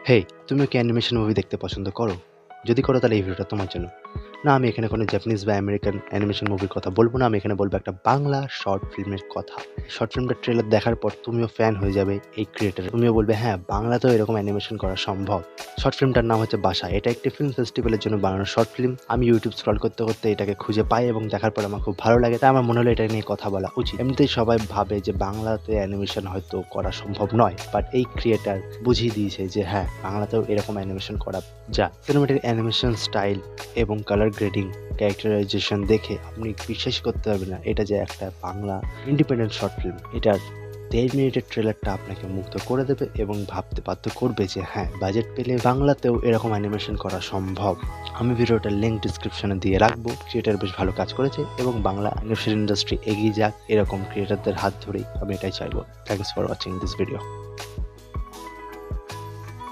হেই, তুমিও কি animation movie দেখতে পছন্দ করো? যদি করো তাহলে এই ভিডিওটা তোমার জন্য। না, আমি এখানে কোনো জাপানিজ বা আমেরিকান অ্যানিমেশন মুভির কথা বলব না। আমি এখানে বলব একটা বাংলা শর্ট ফিল্মের কথা। শর্ট ফিল্মটার ট্রেলার দেখার পর তুমিও ফ্যান হয়ে যাবে এই ক্রিয়েটরের। তুমিও বলবে হ্যাঁ, বাংলাতেও এরকম অ্যানিমেশন করা সম্ভব। শর্ট ফিল্মটার নাম হচ্ছে বাসা। এটা একটি ফিল্ম ফেস্টিভ্যালের জন্য বানানো শর্ট ফিল্ম। আমি ইউটিউব স্ক্রল করতে করতে এটাকে খুঁজে পাই এবং দেখার পর আমার খুব ভালো লাগে। তাই আমার মনে হলো এটা নিয়ে কথা বলা উচিত। এমনিতেই সবাই ভাবে যে বাংলাতে অ্যানিমেশন হয়তো করা সম্ভব নয়, বাট এই ক্রিয়েটর বুঝিয়ে দিয়েছে যে হ্যাঁ, বাংলাতেও এরকম অ্যানিমেশন করা যায়। সিনেমাটিক অ্যানিমেশন স্টাইল এবং কালার গ্রেডিং, ক্যারেক্টারাইজেশন দেখে আপনি বিশ্বাস করতে পারবেন না এটা যে একটা বাংলা ইন্ডিপেন্ডেন্ট শর্ট ফিল্ম। এটার 1.5 মিনিটের ট্রেলারটা আপনাকে মুগ্ধ করে দেবে এবং ভাবতে বাধ্য করবে যে হ্যাঁ, বাজেট পেলে বাংলাতেও এরকম অ্যানিমেশন করা সম্ভব। আমি ভিডিওটার লিঙ্ক ডিসক্রিপশনে দিয়ে রাখবো। ক্রিয়েটার বেশ ভালো কাজ করেছে এবং বাংলা অ্যানিমেশন ইন্ডাস্ট্রি এগিয়ে যাক এরকম ক্রিয়েটারদের হাত ধরেই আমি এটাই চাইবো। Thanks for watching this video.